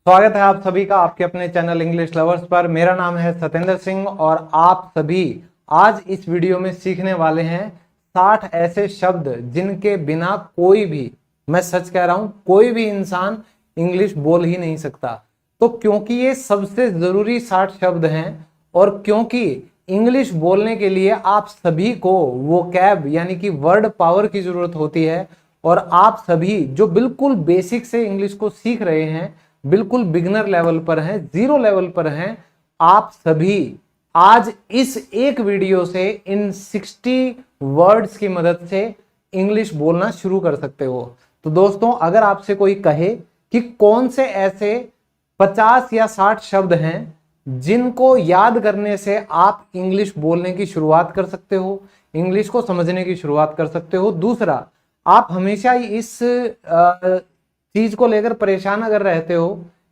स्वागत है आप सभी का आपके अपने चैनल इंग्लिश लवर्स पर। मेरा नाम है सतेंद्र सिंह और आप सभी आज इस वीडियो में सीखने वाले हैं 60 ऐसे शब्द जिनके बिना कोई भी, मैं सच कह रहा हूं, कोई भी इंसान इंग्लिश बोल ही नहीं सकता। तो क्योंकि ये सबसे जरूरी 60 शब्द हैं और क्योंकि इंग्लिश बोलने के लिए आप सभी को वोकैब यानी कि वर्ड पावर की जरूरत होती है और आप सभी जो बिल्कुल बेसिक से इंग्लिश को सीख रहे हैं, बिल्कुल बिगिनर लेवल पर हैं, जीरो लेवल पर हैं, आप सभी आज इस एक वीडियो से इन 60 वर्ड्स की मदद से इंग्लिश बोलना शुरू कर सकते हो। तो दोस्तों, अगर आपसे कोई कहे कि कौन से ऐसे 50 या 60 शब्द हैं जिनको याद करने से आप इंग्लिश बोलने की शुरुआत कर सकते हो, इंग्लिश को समझने की शुरुआत कर सकते हो। दूसरा, आप हमेशा इस चीज को लेकर परेशान अगर रहते हो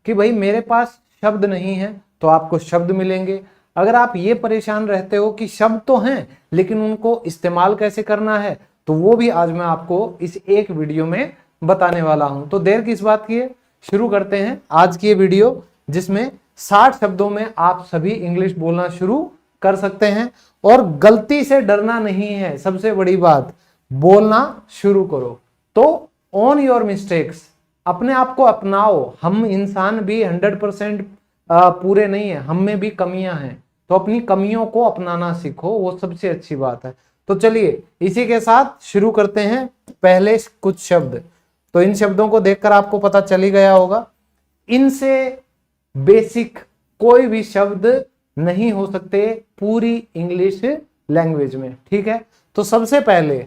कि भाई मेरे पास शब्द नहीं है, तो आपको शब्द मिलेंगे। अगर आप ये परेशान रहते हो कि शब्द तो हैं लेकिन उनको इस्तेमाल कैसे करना है, तो वो भी आज मैं आपको इस एक वीडियो में बताने वाला हूं। तो देर किस बात की है, शुरू करते हैं आज की ये वीडियो जिसमें 60 शब्दों में आप सभी इंग्लिश बोलना शुरू कर सकते हैं। और गलती से डरना नहीं है, सबसे बड़ी बात, बोलना शुरू करो। तो ऑन योर मिस्टेक्स, अपने आप को अपनाओ। हम इंसान भी 100% पूरे नहीं है, हम में भी कमियां हैं, तो अपनी कमियों को अपनाना सीखो, वो सबसे अच्छी बात है। तो चलिए इसी के साथ शुरू करते हैं पहले कुछ शब्द। तो इन शब्दों को देखकर आपको पता चल ही गया होगा, इनसे बेसिक कोई भी शब्द नहीं हो सकते पूरी इंग्लिश लैंग्वेज में, ठीक है। तो सबसे पहले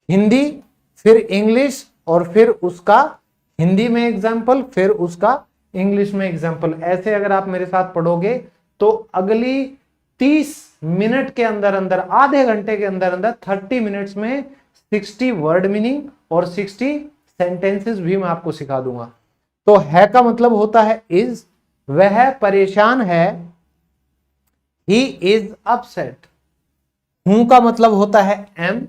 हिंदी, फिर इंग्लिश और फिर उसका हिंदी में एग्जाम्पल, फिर उसका इंग्लिश में एग्जाम्पल। ऐसे अगर आप मेरे साथ पढ़ोगे तो अगली 30 मिनट के अंदर अंदर, आधे घंटे के अंदर अंदर 30 मिनट्स में 60 वर्ड मीनिंग और 60 सेंटेंसेस भी मैं आपको सिखा दूंगा। तो है का मतलब होता है इज, वह परेशान है, ही इज अपसेट। हूं का मतलब होता है एम,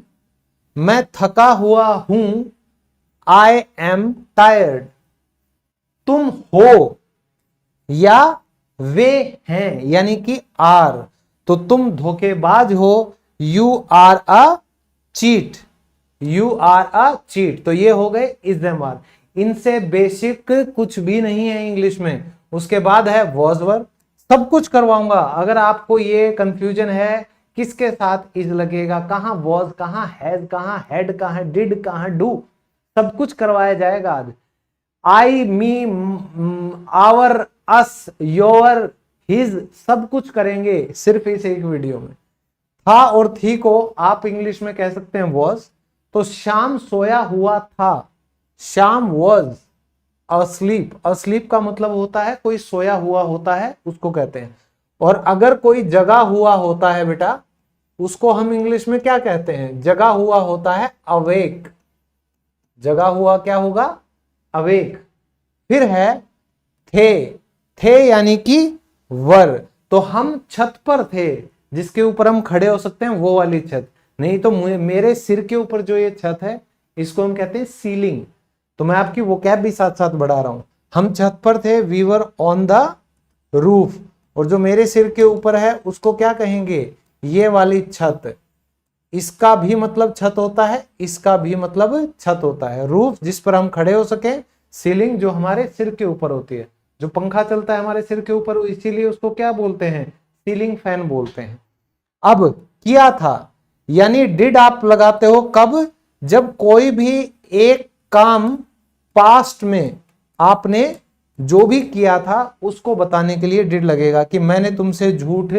मैं थका हुआ हूं, आई एम टायर्ड। तुम हो या वे हैं यानी कि आर, तो तुम धोखेबाज हो, you are a cheat, you are a cheat. तो ये हो गए इस्तेमाल। इनसे बेसिक कुछ भी नहीं है इंग्लिश में। उसके बाद है वॉज वर, सब कुछ करवाऊंगा। अगर आपको ये कंफ्यूजन है किसके साथ इज लगेगा, कहां वॉज, कहां हैज, कहां हैड, कहां डिड, कहां डू, सब कुछ करवाया जाएगा आज। आई, मी, आवर, अस, योर, हिज, सब कुछ करेंगे सिर्फ इस एक वीडियो में। था और थी को आप इंग्लिश में कह सकते हैं वॉज। तो शाम सोया हुआ था, शाम वॉज अस्लीप। अस्लीप का मतलब होता है कोई सोया हुआ होता है, उसको कहते हैं। और अगर कोई जगा हुआ होता है बेटा, उसको हम इंग्लिश में क्या कहते हैं, जगा हुआ होता है अवेक। जगा हुआ क्या होगा, अवेक। फिर है थे, थे यानी कि वर। तो हम छत पर थे, जिसके ऊपर हम खड़े हो सकते हैं, वो वाली छत नहीं। तो मेरे सिर के ऊपर जो ये छत है, इसको हम कहते हैं सीलिंग। तो मैं आपकी वोकैब भी साथ साथ बढ़ा रहा हूं। हम छत पर थे, we were on the roof. और जो मेरे सिर के ऊपर है उसको क्या कहेंगे, ये वाली छत। इसका भी मतलब छत होता है, इसका भी मतलब छत होता है। रूफ जिस पर हम खड़े हो सके, सीलिंग जो हमारे सिर के ऊपर होती है। जो पंखा चलता है हमारे सिर के ऊपर, इसीलिए उसको क्या बोलते हैं, सीलिंग फैन बोलते हैं। अब किया था यानी डिड आप लगाते हो कब, जब कोई भी एक काम पास्ट में आपने जो भी किया था उसको बताने के लिए डिड लगेगा। कि मैंने तुमसे झूठ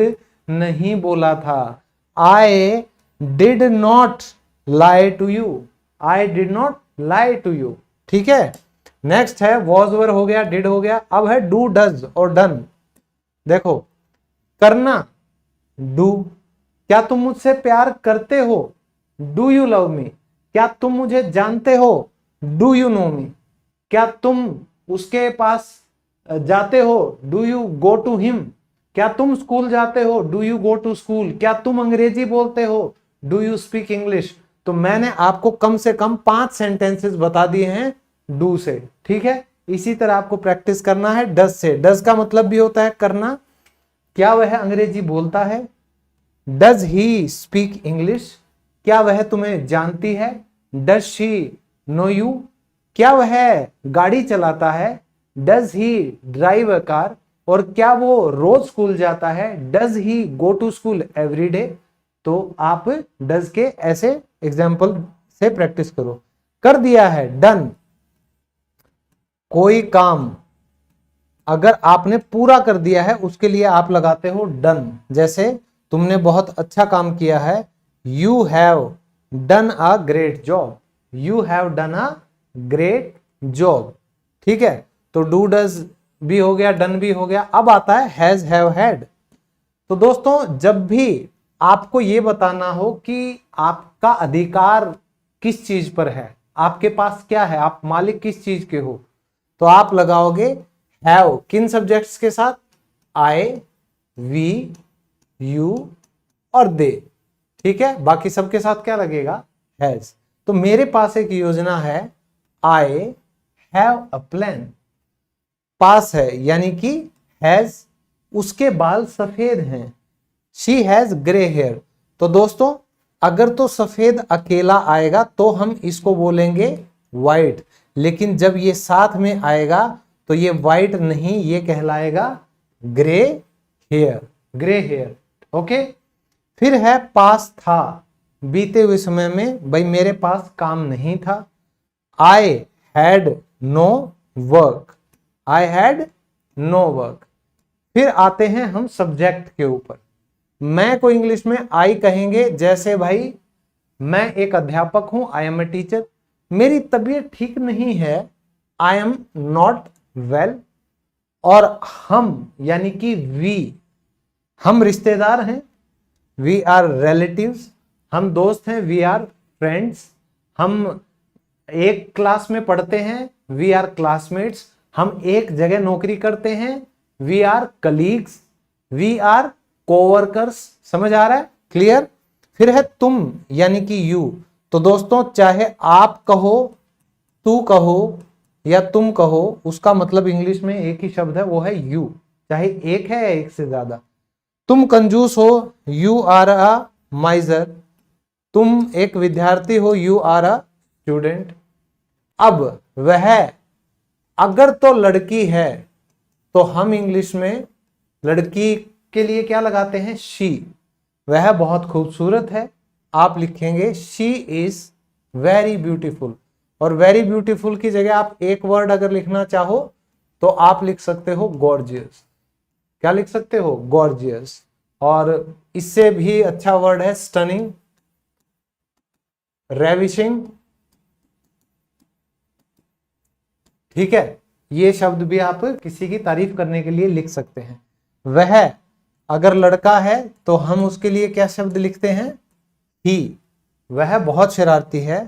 नहीं बोला था, I did not lie to you, I did not lie to you, ठीक है। नेक्स्ट है वॉज वर हो गया, डिड हो गया। अब है डू, डज और डन। देखो, करना डू, क्या तुम मुझसे प्यार करते हो, डू यू लव मी। क्या तुम मुझे जानते हो, डू यू नो मी। क्या तुम उसके पास जाते हो, do you go to him. क्या तुम स्कूल जाते हो, do you go to school. क्या तुम अंग्रेजी बोलते हो, डू यू स्पीक इंग्लिश। तो मैंने आपको कम से कम 5 सेंटेंसेस बता दिए हैं डू से, ठीक है। इसी तरह आपको प्रैक्टिस करना है डज से। डज का मतलब भी होता है करना। क्या वह अंग्रेजी बोलता है? Does he speak English? क्या वह तुम्हें जानती है? Does she know you? क्या वह गाड़ी चलाता है? Does he drive a car? और क्या वो रोज स्कूल जाता है? Does he go to school every day? तो आप डज के ऐसे एग्जाम्पल से प्रैक्टिस करो। कर दिया है, डन। कोई काम अगर आपने पूरा कर दिया है उसके लिए आप लगाते हो डन। जैसे तुमने बहुत अच्छा काम किया है, you have done a great job. You have done a great job. ठीक है, तो डू डज भी हो गया, डन भी हो गया। अब आता है हैज हैव हैड। तो दोस्तों जब भी आपको यह बताना हो कि आपका अधिकार किस चीज पर है, आपके पास क्या है, आप मालिक किस चीज के हो, तो आप लगाओगे हैव। किन सब्जेक्ट्स के साथ? आई, वी, यू और दे। ठीक है, बाकी सबके साथ क्या लगेगा? हैज। तो मेरे पास एक योजना है, आई हैव अ प्लान। पास है यानी कि हैज, उसके बाल सफेद हैं। She has grey hair. तो दोस्तों अगर तो सफेद अकेला आएगा तो हम इसको बोलेंगे व्हाइट, लेकिन जब ये साथ में आएगा तो ये व्हाइट नहीं, ये कहलाएगा grey hair. Grey hair. Okay. फिर है पास था। बीते हुए समय में, भाई मेरे पास काम नहीं था। I had no work. I had no work. फिर आते हैं हम सब्जेक्ट के ऊपर। मैं को इंग्लिश में आई कहेंगे। जैसे भाई मैं एक अध्यापक हूं, आई एम ए टीचर। मेरी तबीयत ठीक नहीं है, आई एम नॉट वेल। और हम यानी कि वी, हम रिश्तेदार हैं, वी आर रिलेटिव्स। हम दोस्त हैं, वी आर फ्रेंड्स। हम एक क्लास में पढ़ते हैं, वी आर क्लासमेट्स। हम एक जगह नौकरी करते हैं, we are colleagues, we are coworkers. समझ आ रहा है? क्लियर? फिर है तुम यानी कि यू। तो दोस्तों चाहे आप कहो, तू कहो या तुम कहो, उसका मतलब इंग्लिश में एक ही शब्द है, वो है यू। चाहे एक है या एक से ज्यादा। तुम कंजूस हो, यू आर अ माइजर। तुम एक विद्यार्थी हो, यू आर अ स्टूडेंट। अब वह अगर तो लड़की है तो हम इंग्लिश में लड़की के लिए क्या लगाते हैं? शी। वह बहुत खूबसूरत है, आप लिखेंगे शी इज वेरी ब्यूटीफुल। और वेरी ब्यूटीफुल की जगह आप एक वर्ड अगर लिखना चाहो तो आप लिख सकते हो गॉर्जियस। क्या लिख सकते हो? गॉर्जियस। और इससे भी अच्छा वर्ड है स्टनिंग, रेविशिंग। ठीक है, ये शब्द भी आप किसी की तारीफ करने के लिए लिख सकते हैं। वह अगर लड़का है तो हम उसके लिए क्या शब्द लिखते हैं? ही। वह बहुत शरारती है,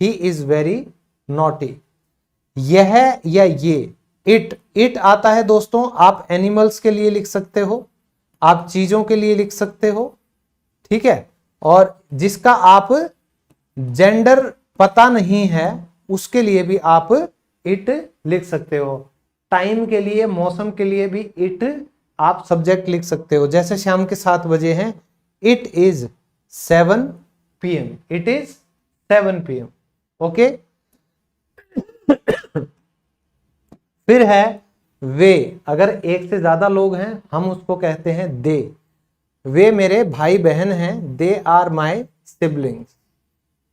ही इज वेरी नॉटी। यह या ये, इट। इट आता है दोस्तों, आप एनिमल्स के लिए लिख सकते हो, आप चीजों के लिए लिख सकते हो। ठीक है, और जिसका आप जेंडर पता नहीं है उसके लिए भी आप इट लिख सकते हो। टाइम के लिए, मौसम के लिए भी इट आप सब्जेक्ट लिख सकते हो। जैसे शाम के 7 बजे हैं, it is 7 PM। It is 7 PM। Okay. फिर है वे। अगर एक से ज्यादा लोग हैं हम उसको कहते हैं दे। वे मेरे भाई बहन हैं, दे आर माई सिबलिंग्स।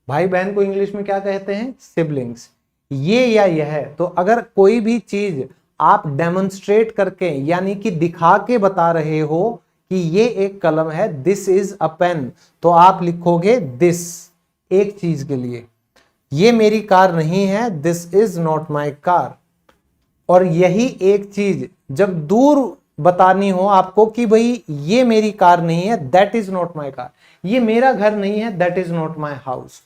भाई बहन को इंग्लिश में क्या कहते हैं? सिबलिंग्स। ये या यह। तो अगर कोई भी चीज आप डेमोन्स्ट्रेट करके यानी कि दिखा के बता रहे हो कि ये एक कलम है, दिस इज अ पेन, तो आप लिखोगे दिस एक चीज के लिए। ये मेरी कार नहीं है, this is not my car. और यही एक चीज जब दूर बतानी हो आपको कि भाई ये मेरी कार नहीं है, that is not my car. ये मेरा घर नहीं है, that is not my house.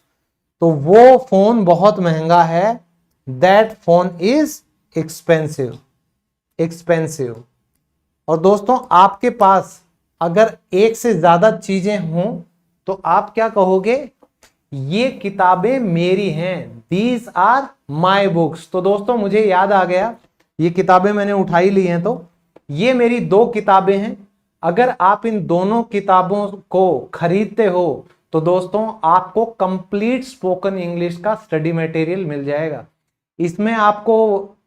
तो वो फोन बहुत महंगा है, that phone is expensive. Expensive. और दोस्तों आपके पास अगर एक से ज्यादा चीजें हों तो आप क्या कहोगे? ये किताबें मेरी हैं, दीज आर माई बुक्स। तो दोस्तों मुझे याद आ गया, ये किताबें मैंने उठाई ली हैं, तो ये मेरी 2 किताबें हैं। अगर आप इन दोनों किताबों को खरीदते हो तो दोस्तों आपको कंप्लीट स्पोकन इंग्लिश का स्टडी मटेरियल मिल जाएगा। इसमें आपको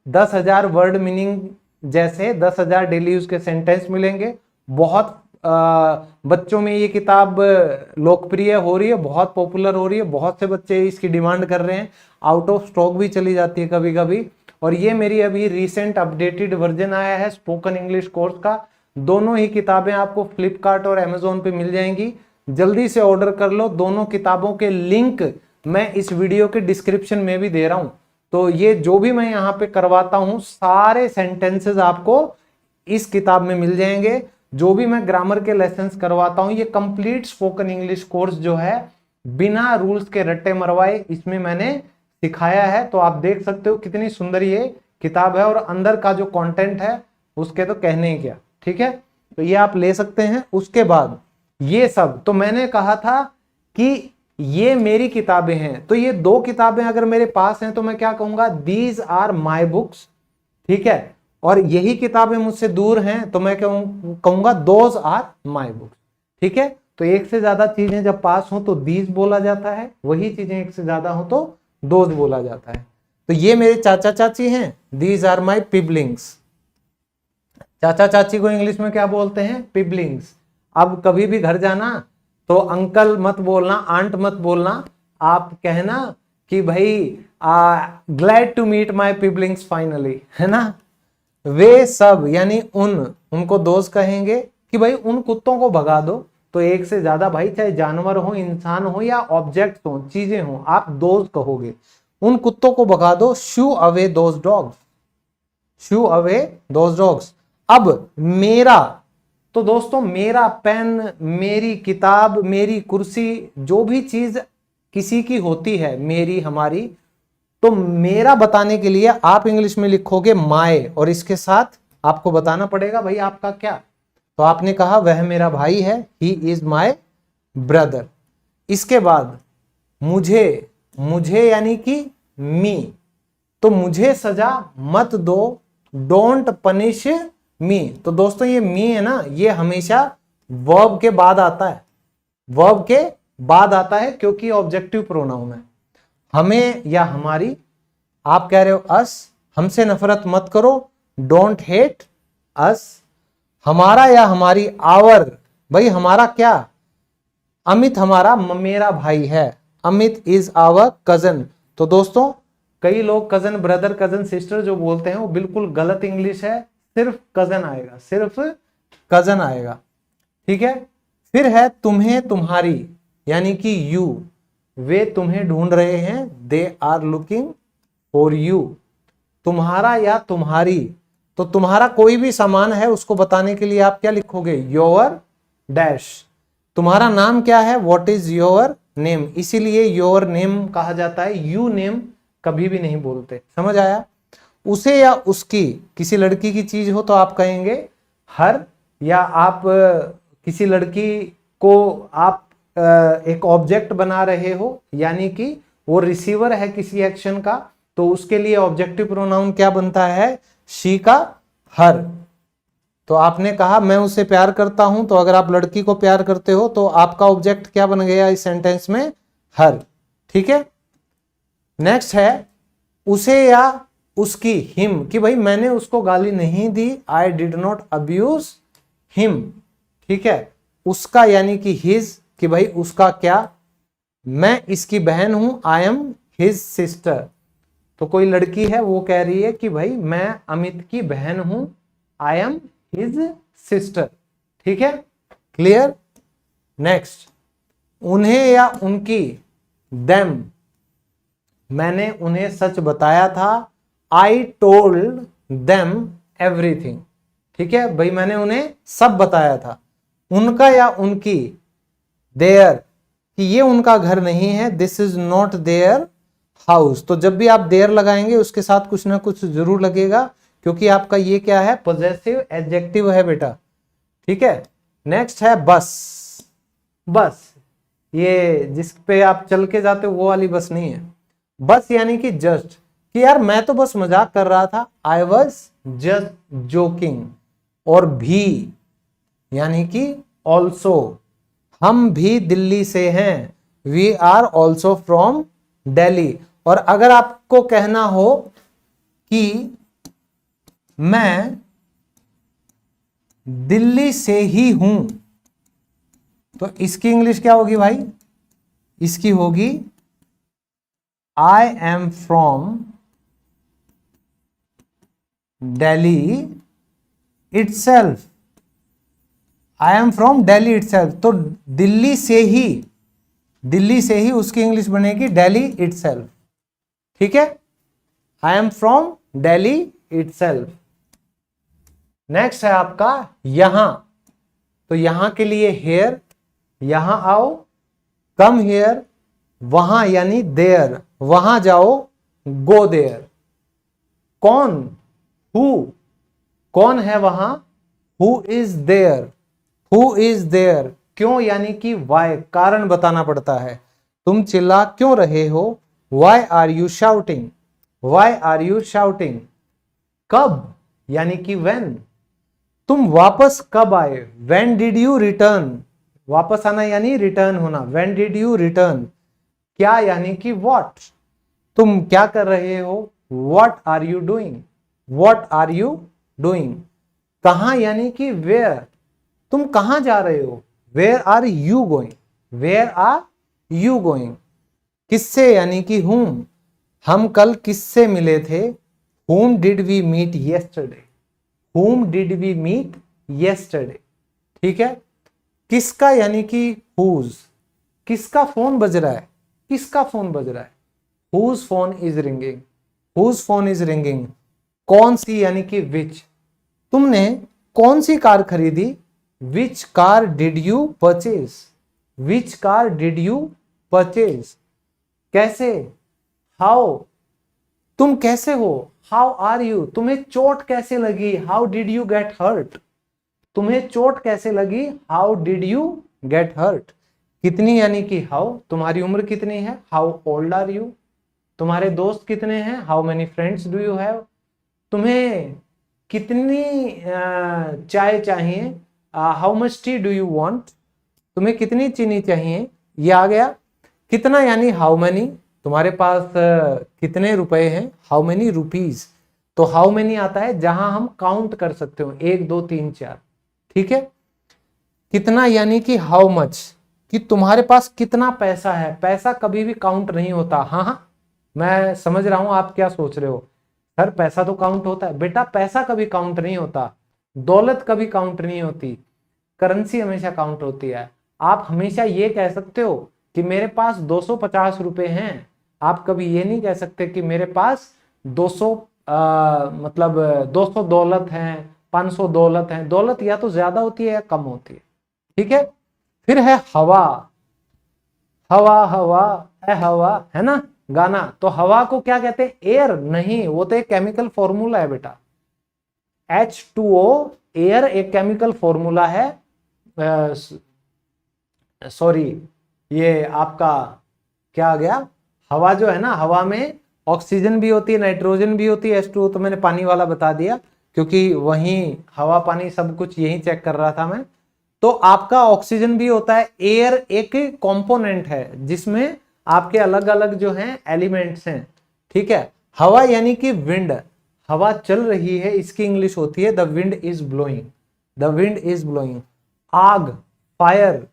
10,000 वर्ड मीनिंग जैसे 10,000 डेली यूज के सेंटेंस मिलेंगे। बहुत बच्चों में ये किताब लोकप्रिय हो रही है, बहुत पॉपुलर हो रही है, बहुत से बच्चे इसकी डिमांड कर रहे हैं, आउट ऑफ स्टॉक भी चली जाती है कभी कभी। और ये मेरी अभी रिसेंट अपडेटेड वर्जन आया है स्पोकन इंग्लिश कोर्स का। दोनों ही किताबें आपको फ्लिपकार्ट और अमेजोन पे मिल जाएंगी, जल्दी से ऑर्डर कर लो। दोनों किताबों के लिंक मैं इस वीडियो के डिस्क्रिप्शन में भी दे रहा हूं। तो ये जो भी मैं यहाँ पे करवाता हूं सारे सेंटेंसेस आपको इस किताब में मिल जाएंगे। जो भी मैं ग्रामर के लेसन्स करवाता हूं, ये कंप्लीट स्पोकन इंग्लिश कोर्स जो है बिना रूल्स के रट्टे मरवाए इसमें मैंने सिखाया है। तो आप देख सकते हो कितनी सुंदर ये किताब है, और अंदर का जो कंटेंट है उसके तो कहने ही क्या। ठीक है, तो ये आप ले सकते हैं। उसके बाद ये सब तो मैंने कहा था कि ये मेरी किताबें हैं, तो ये 2 किताबें अगर मेरे पास हैं तो मैं क्या कहूंगा, दीज आर माई बुक्स। ठीक है, और यही किताबें मुझसे दूर हैं तो मैं कहूंगा दोज आर माई बुक्स। ठीक है, तो एक से ज्यादा चीजें जब पास हो तो दीज बोला जाता है, वही चीजें एक से ज्यादा हो तो दोज बोला जाता है। तो ये मेरे चाचा चाची हैं, दीज आर माई पिबलिंग्स। चाचा चाची को इंग्लिश में क्या बोलते हैं, पिबलिंग्स। अब कभी भी घर जाना तो अंकल मत बोलना, आंट मत बोलना, आप कहना कि भाई glad to meet my piblings finally, है ना। वे सब यानी उनको दोस्त कहेंगे कि भाई उन कुत्तों को भगा दो। तो एक से ज्यादा भाई, चाहे जानवर हो, इंसान हो या ऑब्जेक्ट हो, चीजें हो, आप दोस्त कहोगे। उन कुत्तों को भगा दो, shoo away those dogs, shoo away those dogs. अब मेरा, तो दोस्तों मेरा पेन, मेरी किताब, मेरी कुर्सी, जो भी चीज किसी की होती है, मेरी, हमारी, तो मेरा बताने के लिए आप इंग्लिश में लिखोगे माय, और इसके साथ आपको बताना पड़ेगा भाई आपका क्या। तो आपने कहा वह मेरा भाई है, ही इज माय ब्रदर। इसके बाद मुझे, मुझे यानी कि मी, तो मुझे सजा मत दो, डोंट पनिश मी। तो दोस्तों ये मी है ना, ये हमेशा वर्ब के बाद आता है, वर्ब के बाद आता है क्योंकि ऑब्जेक्टिव प्रोनाउन है। हमें या हमारी, आप कह रहे हो अस, हमसे नफरत मत करो, डोंट हेट अस। हमारा या हमारी, आवर, भाई हमारा क्या, अमित हमारा, मेरा भाई है, अमित इज आवर कजन। तो दोस्तों कई लोग कजन ब्रदर, कजन सिस्टर जो बोलते हैं वो बिल्कुल गलत इंग्लिश है, सिर्फ कजन आएगा, सिर्फ कजन आएगा। ठीक है, फिर है तुम्हें तुम्हारी यानी कि यू, वे तुम्हें ढूंढ रहे हैं, they are looking for you. तुम्हारा या तुम्हारी, तो तुम्हारा कोई भी सामान है उसको बताने के लिए आप क्या लिखोगे, योर डैश। तुम्हारा नाम क्या है, व्हाट इज योर नेम, इसीलिए योर नेम कहा जाता है, यू नेम कभी भी नहीं बोलते। समझ आया। उसे या उसकी, किसी लड़की की चीज हो तो आप कहेंगे हर, या आप किसी लड़की को आप एक ऑब्जेक्ट बना रहे हो यानी कि वो रिसीवर है किसी एक्शन का, तो उसके लिए ऑब्जेक्टिव प्रोनाउन क्या बनता है, शी का हर। तो आपने कहा मैं उससे प्यार करता हूं, तो अगर आप लड़की को प्यार करते हो तो आपका ऑब्जेक्ट क्या बन गया इस सेंटेंस में, हर। ठीक है, नेक्स्ट है उसे या उसकी, हिम, कि भाई मैंने उसको गाली नहीं दी, I did not abuse him. ठीक है, उसका यानी कि हिज, कि भाई उसका क्या, मैं इसकी बहन हूं, आई एम हिज सिस्टर। तो कोई लड़की है वो कह रही है कि भाई मैं अमित की बहन हूं, आई एम हिज सिस्टर। ठीक है, क्लियर। नेक्स्ट, उन्हें या उनकी, देम, मैंने उन्हें सच बताया था, आई टोल्ड देम एवरीथिंग। ठीक है भाई, मैंने उन्हें सब बताया था। उनका या उनकी, देयर, कि ये उनका घर नहीं है, this is not their house. तो जब भी आप देयर लगाएंगे उसके साथ कुछ ना कुछ जरूर लगेगा, क्योंकि आपका ये क्या है, पॉजेसिव एडजेक्टिव है बेटा। ठीक है, नेक्स्ट है बस। बस ये जिस पे आप चल के जाते हो वो वाली बस नहीं है, बस यानी कि जस्ट, कि यार मैं तो बस मजाक कर रहा था, आई वॉज जस्ट जोकिंग। और भी यानी कि ऑल्सो, हम भी दिल्ली से हैं, we are also from Delhi. और अगर आपको कहना हो कि मैं दिल्ली से ही हूं, तो इसकी इंग्लिश क्या होगी भाई? इसकी होगी I am from Delhi itself. I am from Delhi itself, तो दिल्ली से ही, दिल्ली से ही उसकी इंग्लिश बनेगी दिल्ली इटसेल्फ। ठीक है, I am from Delhi itself. Next है आपका यहां, तो यहां के लिए हेयर, यहां आओ, कम हेयर। वहां यानी देयर, वहां जाओ, गो देयर। कौन, हु, कौन है वहां, who is there, who is there. क्यों यानी कि वाई, कारण बताना पड़ता है। तुम चिल्ला क्यों रहे हो, why are you shouting, why are you shouting. कब यानी कि व्हेन। तुम वापस कब आए, व्हेन डिड यू रिटर्न, वापस आना यानी रिटर्न होना, व्हेन डिड यू रिटर्न। क्या यानी कि व्हाट, तुम क्या कर रहे हो, what are you doing, what are you doing. कहां यानी कि वेयर, तुम कहां जा रहे हो, where are you going, where are you going. किससे यानी कि whom, हम कल किससे मिले थे, whom did we meet yesterday, whom did we meet yesterday। ठीक है, किसका यानी कि whose, किसका फोन बज रहा है, किसका फोन बज रहा है, whose phone is ringing, whose phone is ringing। कौन सी यानी कि which, तुमने कौन सी कार खरीदी, which car did you purchase, which car did you purchase। कैसे, हाउ, तुम कैसे हो, हाउ आर यू। तुम्हें चोट कैसे लगी, how did you get hurt, तुम्हें चोट कैसे लगी, how did you get hurt. कितनी यानी कि हाउ, तुम्हारी उम्र कितनी है, हाउ ओल्ड आर यू। तुम्हारे दोस्त कितने हैं, how many friends do you have. तुम्हें कितनी चाय चाहिए, how much T do you want. तुम्हें कितनी चीनी चाहिए, ये आ गया। कितना यानी हाउ मेनी, तुम्हारे पास कितने रुपए हैं, हाउ मेनी रुपीज। तो हाउ मेनी आता है जहां हम काउंट कर सकते हो, 1 2 3 4। ठीक है, कितना यानी कि हाउ मच, कि तुम्हारे पास कितना पैसा है। पैसा कभी भी काउंट नहीं होता। हाँ हाँ, मैं समझ रहा हूं आप क्या सोच रहे हो, सर पैसा तो काउंट होता है। बेटा पैसा कभी काउंट नहीं होता, दौलत कभी काउंट नहीं होती, करेंसी हमेशा काउंट होती है। आप हमेशा ये कह सकते हो कि मेरे पास 250 रुपए हैं, आप कभी ये नहीं कह सकते कि मेरे पास 200 मतलब 200 दौलत है, 500 दौलत है। दौलत या तो ज्यादा होती है या कम होती है। ठीक है, फिर है हवा, हवा हवा है, हवा है ना गाना। तो हवा को क्या कहते हैं, एयर नहीं, वो तो एक केमिकल फॉर्मूला है बेटा। H2O एयर एक केमिकल फॉर्मूला है। सॉरी, ये आपका क्या आ गया, हवा जो है ना, हवा में ऑक्सीजन भी होती है, नाइट्रोजन भी होती है, H2O तो मैंने पानी वाला बता दिया क्योंकि वहीं हवा पानी सब कुछ यही चेक कर रहा था मैं। तो आपका ऑक्सीजन भी होता है। एयर एक कंपोनेंट है जिसमें आपके अलग अलग जो हैं एलिमेंट्स हैं। ठीक है, हवा यानी कि विंड, हवा चल रही है, इसकी इंग्लिश होती है the wind is blowing, the wind is blowing. आग, फायर,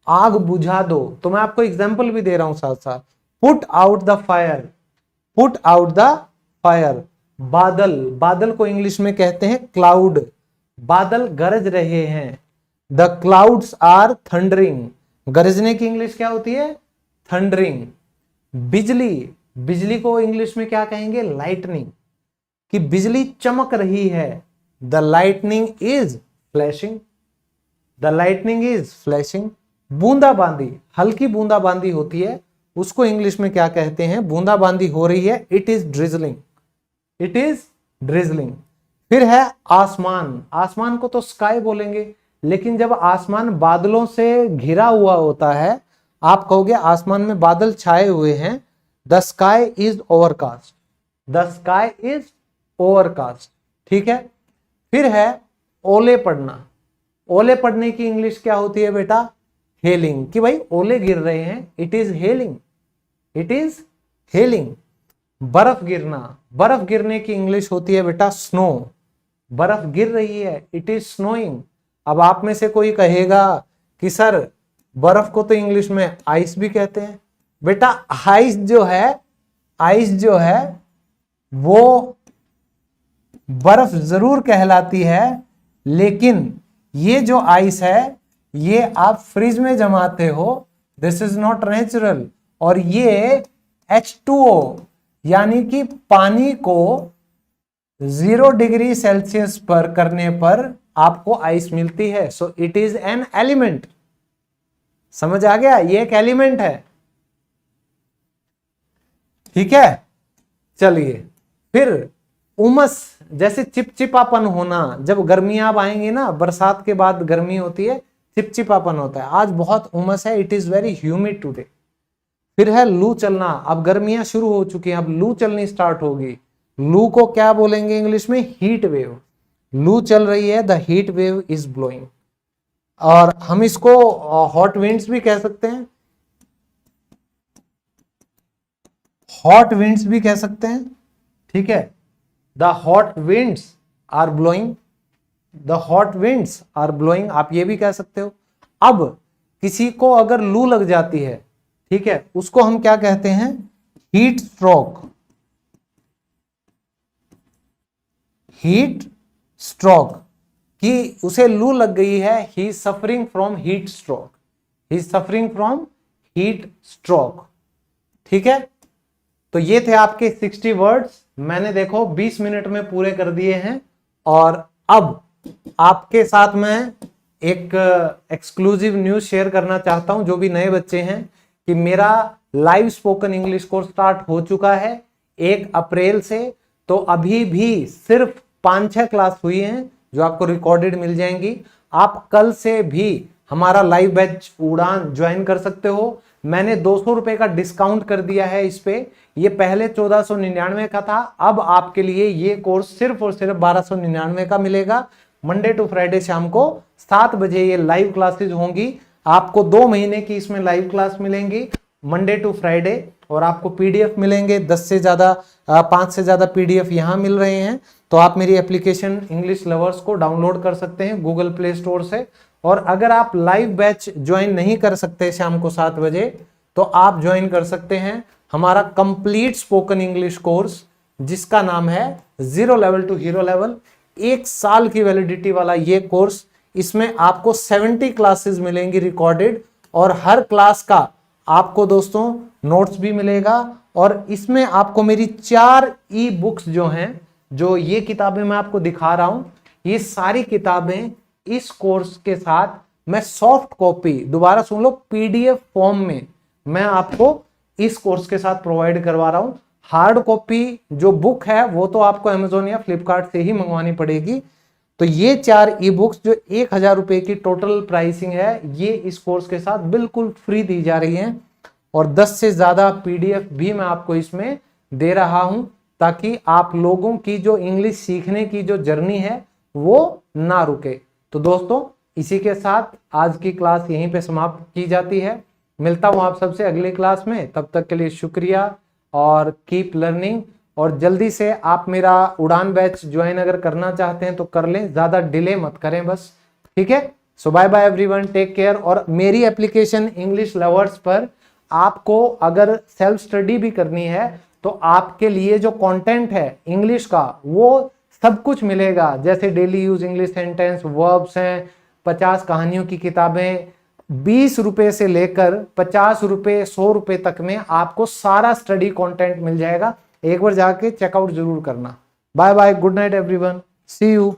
आग बुझा दो। तो मैं आपको एग्जाम्पल भी दे रहा हूं साथ साथ, put out the fire, put out the fire. बादल, बादल को इंग्लिश में कहते हैं क्लाउड, बादल गरज रहे हैं, द क्लाउड्स आर थंडरिंग। गरजने की इंग्लिश क्या होती है, थंडरिंग। बिजली, बिजली को इंग्लिश में क्या कहेंगे, लाइटनिंग, कि बिजली चमक रही है, the lightning is flashing, the lightning is flashing. बूंदाबांदी, हल्की बूंदाबांदी होती है, उसको इंग्लिश में क्या कहते हैं, बूंदाबांदी हो रही है, it is drizzling, it is drizzling. फिर है आसमान, आसमान को तो स्काई बोलेंगे, लेकिन जब आसमान बादलों से घिरा हुआ होता है, आप कहोगे आसमान में बादल छाए हुए हैं, the sky is overcast, the sky is overcast. ठीक है, फिर है ओले पड़ना। ओले पड़ने की इंग्लिश क्या होती है बेटा? हेलिंग, कि भाई ओले गिर रहे हैं, it is hailing, it is hailing. बर्फ गिरना, बर्फ गिरने की इंग्लिश होती है बेटा स्नो, बर्फ गिर रही है, इट इज स्नोइंग। अब आप में से कोई कहेगा कि सर बर्फ को तो इंग्लिश में आइस भी कहते हैं। बेटा आइस जो है, आइस जो है वो बर्फ जरूर कहलाती है, लेकिन ये जो आइस है ये आप फ्रिज में जमाते हो, दिस इज नॉट नेचुरल। और ये H2O यानी कि पानी को 0 डिग्री सेल्सियस पर करने पर आपको आइस मिलती है। So it is an element. समझ आ गया? ये एक एलिमेंट है। ठीक है, चलिए फिर उमस, जैसे चिपचिपापन होना, जब गर्मियां अब आएंगी ना, बरसात के बाद गर्मी होती है, चिपचिपापन होता है। आज बहुत उमस है, it is very humid today. फिर है लू चलना, अब गर्मियां शुरू हो चुकी हैं, अब लू चलनी स्टार्ट होगी। लू को क्या बोलेंगे इंग्लिश में? Heat wave. लू चल रही है, the heat wave is blowing. और हम इसको हॉट विंड्स भी कह सकते हैं, हॉट विंड्स भी कह सकते हैं। ठीक है, the hot winds are blowing, the hot winds are blowing, आप ये भी कह सकते हो। अब किसी को अगर लू लग जाती है, ठीक है, उसको हम क्या कहते हैं? हीट स्ट्रोक, हीट स्ट्रोक, कि उसे लू लग गई है, he is suffering from heat stroke, he is suffering from heat stroke. ठीक है, तो ये थे आपके 60 वर्ड्स, मैंने देखो 20 मिनट में पूरे कर दिए हैं। और अब आपके साथ मैं एक एक्सक्लूसिव न्यूज शेयर करना चाहता हूं, जो भी नए बच्चे हैं, कि मेरा live spoken English course start हो चुका है 1 अप्रैल से। तो अभी भी सिर्फ 5-6 क्लास हुई हैं जो आपको रिकॉर्डेड मिल जाएंगी। आप कल से भी हमारा लाइव बैच उड़ान ज्वाइन कर सकते हो। मैंने 200 रुपए का डिस्काउंट कर दिया है इस पे, ये पहले 1499 का था, अब आपके लिए ये कोर्स सिर्फ और सिर्फ 1299 का मिलेगा। मंडे टू फ्राइडे शाम को 7 बजे ये लाइव क्लासेस होंगी। आपको 2 महीने की इसमें लाइव क्लास मिलेंगी मंडे टू फ्राइडे, और आपको पीडीएफ मिलेंगे 10 से ज्यादा, 5 से ज्यादा पीडीएफ यहां मिल रहे हैं। तो आप मेरी एप्लीकेशन इंग्लिश लवर्स को डाउनलोड कर सकते हैं गूगल प्ले स्टोर से। और अगर आप लाइव बैच ज्वाइन नहीं कर सकते शाम को 7 बजे, तो आप ज्वाइन कर सकते हैं हमारा कंप्लीट स्पोकन इंग्लिश कोर्स, जिसका नाम है 0 लेवल टू हीरो लेवल। 1 साल की वैलिडिटी वाला ये कोर्स, इसमें आपको 70 क्लासेस मिलेंगी रिकॉर्डेड, और हर क्लास का आपको दोस्तों नोट्स भी मिलेगा। और इसमें आपको मेरी 4 ई बुक्स जो हैं, जो ये किताबें मैं आपको दिखा रहा हूं, ये सारी किताबें इस कोर्स के साथ मैं सॉफ्ट कॉपी, दोबारा सुन लो, पीडीएफ फॉर्म में मैं आपको इस कोर्स के साथ प्रोवाइड करवा रहा हूं। हार्ड कॉपी जो बुक है वो तो आपको अमेजोन या फ्लिपकार्ट से ही मंगवानी पड़ेगी। तो ये 4 ई बुक्स जो 1000 रुपए की टोटल प्राइसिंग है, ये इस कोर्स के साथ बिल्कुल फ्री दी जा रही है। और 10 से ज्यादा पीडीएफ भी मैं आपको इसमें दे रहा हूं, ताकि आप लोगों की जो इंग्लिश सीखने की जो जर्नी है वो ना रुके। तो दोस्तों इसी के साथ आज की क्लास यहीं पे समाप्त की जाती है। मिलता हूं आप सबसे अगली क्लास में, तब तक के लिए शुक्रिया और कीप लर्निंग। और जल्दी से आप मेरा उड़ान बैच ज्वाइन अगर करना चाहते हैं तो कर लें, ज्यादा डिले मत करें बस। ठीक है, so bye bye everyone, take care. और मेरी एप्लीकेशन इंग्लिश लवर्स पर आपको अगर सेल्फ स्टडी भी करनी है तो आपके लिए जो कंटेंट है इंग्लिश का वो सब कुछ मिलेगा, जैसे daily use English sentence, verbs हैं, 50 कहानियों की किताबें, 20 रुपए से लेकर 50 रुपए 100 रुपए तक में आपको सारा स्टडी कंटेंट मिल जाएगा। एक बार जाके चेकआउट जरूर करना। Bye bye, good night everyone, see you.